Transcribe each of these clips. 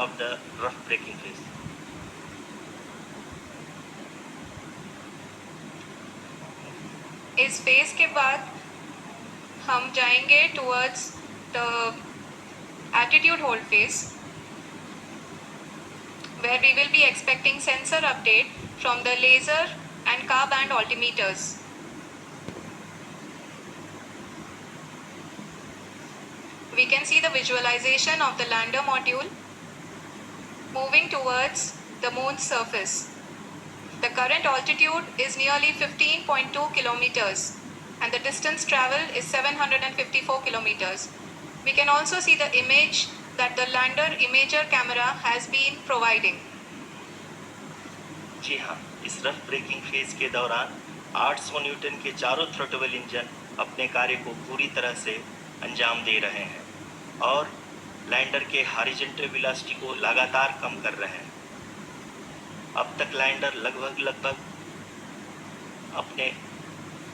of the rough braking phase. इस phase के बाद हम जाएंगे towards the attitude hold phase, where we will be expecting sensor update from the laser and car band altimeters. We can see the visualization of the lander module moving towards the moon's surface. The current altitude is nearly 15.2 kilometers and the distance traveled is 754 kilometers. We can also see the image that the lander imager camera has been providing. जी हाँ, इस rough breaking phase के दौरान 800 Newton के चारों throttle engine अपने कार्य को पूरी तरह से अंजाम दे रहे हैं और लैंडर के हॉरिजॉन्टल वेलोसिटी को लगातार कम कर रहे हैं। अब तक लैंडर लगभग अपने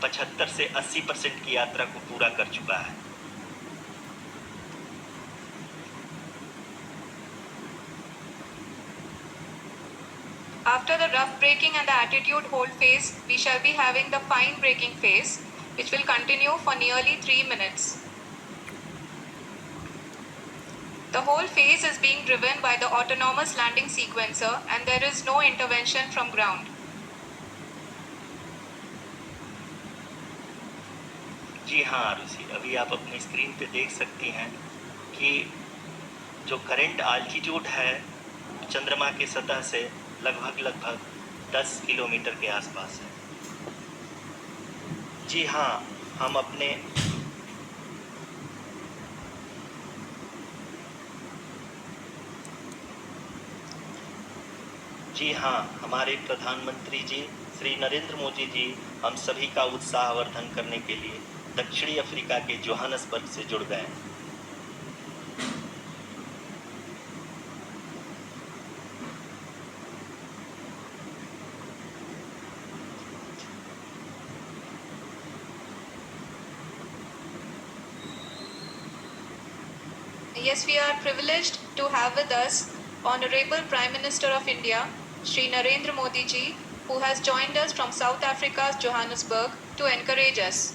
75 से 80% की यात्रा को पूरा कर चुका है। After the rough braking and the attitude hold phase, we shall be having the fine braking phase, which will continue for nearly 3 minutes. The whole phase is being driven by the autonomous landing sequencer and there is no intervention from ground. जी हाँ आरुषि, अभी आप अपनी screen पे देख सकती हैं कि जो करंट आल्टीट्यूड है चंद्रमा के सतह से लगभग 10 किलोमीटर के आसपास है। जी हाँ, हमारे प्रधानमंत्री जी श्री नरेंद्र मोदी जी हम सभी का उत्साहवर्धन करने के लिए दक्षिणी अफ्रीका के जोहान्सबर्ग से जुड़ गए हैं। Yes, we are privileged to have with us Honorable Prime Minister of India, Shri Narendra Modi ji, who has joined us from South Africa's Johannesburg to encourage us.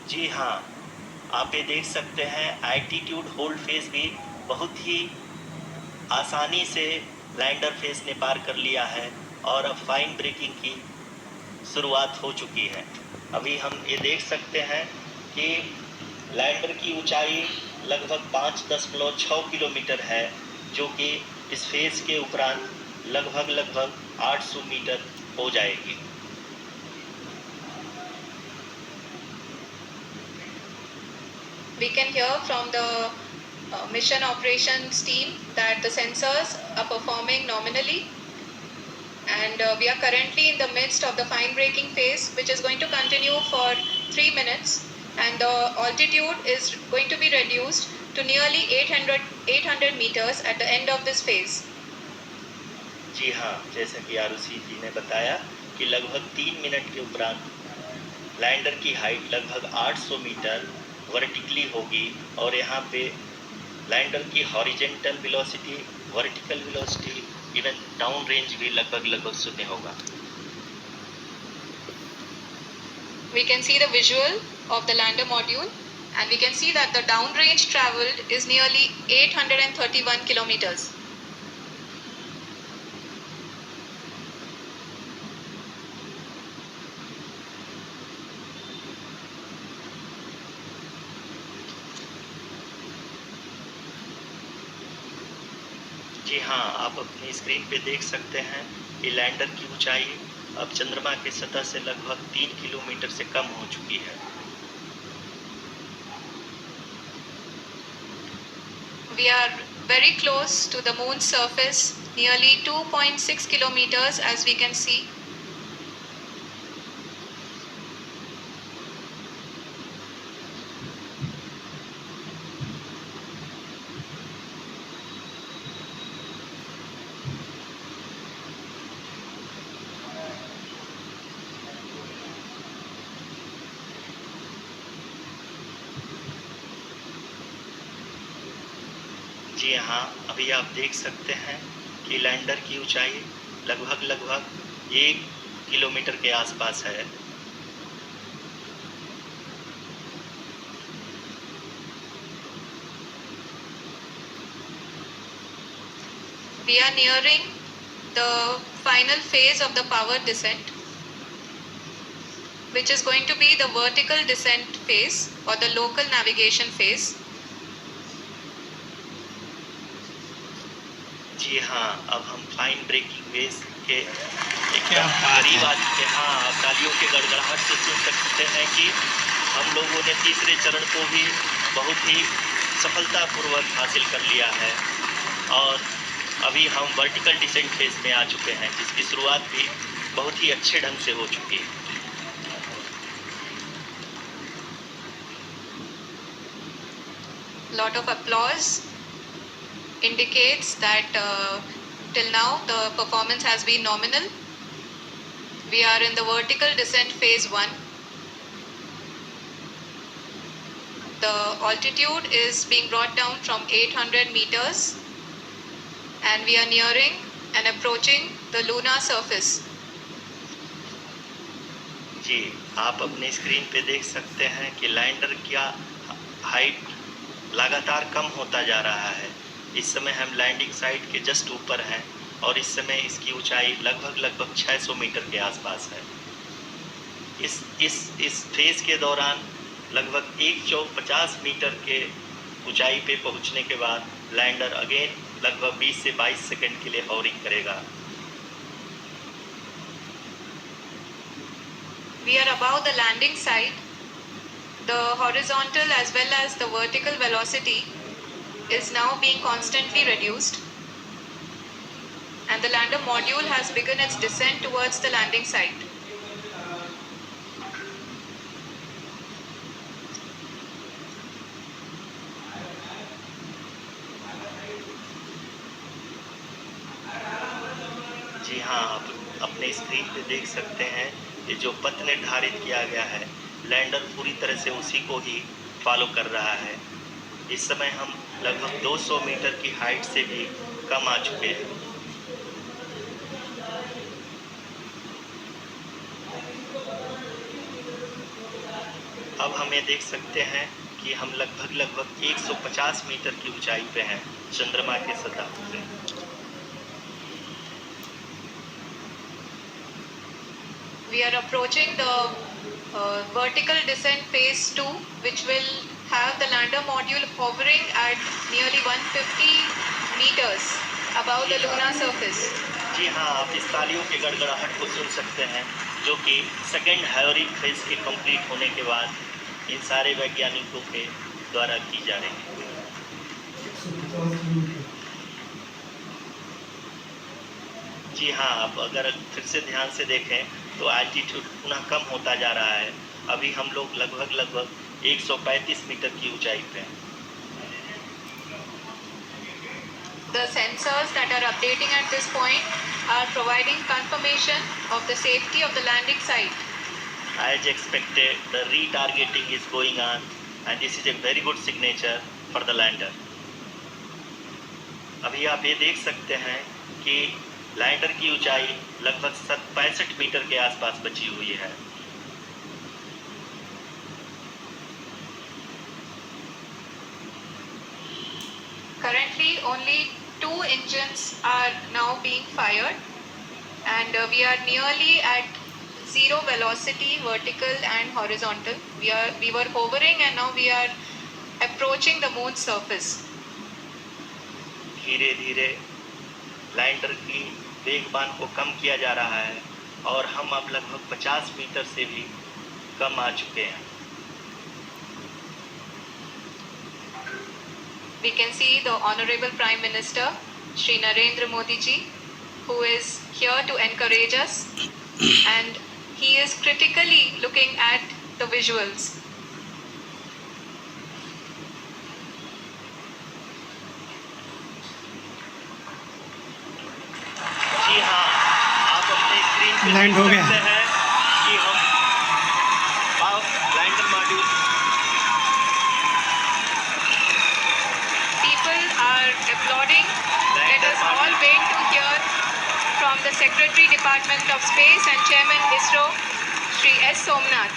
जी हाँ, आप ये देख सकते हैं एल्टीट्यूड होल्ड फेज भी बहुत ही आसानी से लैंडर फेज ने पार कर लिया है और अब फाइन ब्रेकिंग की शुरुआत हो चुकी है। अभी हम ये देख सकते हैं कि लैंडर की ऊंचाई लगभग 5.6 किलोमीटर है, जो कि इस फेज के उपरांत लगभग 800 मीटर हो जाएगी। We can hear from the mission operations team that the sensors are performing nominally and we are currently in the midst of the fine braking phase, which is going to continue for 3 minutes and the altitude is going to be reduced to nearly 800 meters at the end of this phase. जी हाँ, जैसा कि आरुषि जी ने बताया कि लगभग 3 minute के उपरांत lander की हाइट लगभग 800 मीटर वर्टिकली होगी और यहाँ पे लैंडर की horizontal velocity, vertical velocity, even down range भी लगभग 0 होगा। We can see the visual of the lander module and we can see that the down range traveled is nearly 831 kilometers. जी हाँ, आप अपनी स्क्रीन पे देख सकते हैं कि लैंडर की ऊंचाई अब चंद्रमा के सतह से लगभग 3 किलोमीटर से कम हो चुकी है। We are very close to the moon's surface, nearly 2.6 kilometers as we can see. जी हाँ, अभी आप देख सकते हैं कि लैंडर की ऊंचाई लगभग 1 किलोमीटर के आसपास है। We are nearing the final phase of the power descent, which is going to be the vertical descent phase or the local navigation phase. जी हाँ, अब हम फाइन ब्रेकिंग वेव के क्या एकदम बात करीब है। आ चुके हैं। हाँ, तालियों के गड़गड़ाहट से सुन सकते हैं कि हम लोगों ने तीसरे चरण को भी बहुत ही सफलतापूर्वक हासिल कर लिया है और अभी हम वर्टिकल डिसेंट फेज में आ चुके हैं, जिसकी शुरुआत भी बहुत ही अच्छे ढंग से हो चुकी है। Lot of applause indicates that till now the performance has been nominal. We are in the vertical descent phase 1. The altitude is being brought down from 800 meters and we are nearing and approaching the lunar surface. जी, आप अपने screen पे देख सकते हैं कि lander का height लगातार कम होता जा रहा है। इस समय हम लैंडिंग साइट के जस्ट ऊपर हैं और इस समय इसकी ऊंचाई लगभग 600 मीटर के आसपास है। इस फेज के दौरान लगभग 150 मीटर के ऊंचाई पे पहुंचने के बाद लैंडर अगेन लगभग 20 से 22 सेकंड के लिए हॉवरिंग करेगा। We are above the landing site. The horizontal as well as the vertical velocity is now being constantly reduced. And the lander module has begun its descent towards the landing site. जी हाँ, आप अपने screen पे देख सकते हैं कि जो पथ निर्धारित किया गया है, लैंडर पूरी तरह से उसी को ही फॉलो कर रहा है। इस समय हम लगभग 200 मीटर की हाइट से भी कम आ चुके हैं। अब हमें देख सकते हैं कि हम लगभग 150 मीटर की ऊंचाई पे हैं चंद्रमा के सतह से। We are approaching the vertical descent phase 2, which will have the lander module hovering at nearly 150 meters above the lunar surface. जी हाँ, आप इस तालियों के गड़गड़ाहट को सुन सकते हैं, जो कि सेकेंड हॉवरिंग फेज के कंप्लीट होने के बाद इन सारे वैज्ञानिकों के द्वारा की जा रही है। जी हाँ, आप अगर फिर से ध्यान से देखें तो एल्टीट्यूड पुनः कम होता जा रहा है। अभी हम लोग लगभग 135 मीटर की ऊंचाई पे हैं। The sensors that are updating at this point are providing confirmation of the safety of the landing site. As expected, the retargeting is going on and this is a very good signature for the lander. अभी आप ये देख सकते हैं कि lander की ऊंचाई लगभग 65 मीटर के आसपास बची हुई है। Currently, only 2 engines are now being fired, and we are nearly at zero velocity, vertical and horizontal. We were hovering, and now we are approaching the moon's surface. धीरे धीरे लैंडर की वेगबान को कम किया जा रहा है और हम अब लगभग 50 मीटर से भी कम आ चुके हैं। We can see the Honorable Prime Minister, Shri Narendra Modi ji, who is here to encourage us, and he is critically looking at the visuals. जी हाँ, आप अपने स्क्रीन पे लैंड हो देख गया। सकते हैं कि हम lander module People are applauding. Let us all wait to hear from the Secretary Department of Space and Chairman ISRO, Shri S. Somnath.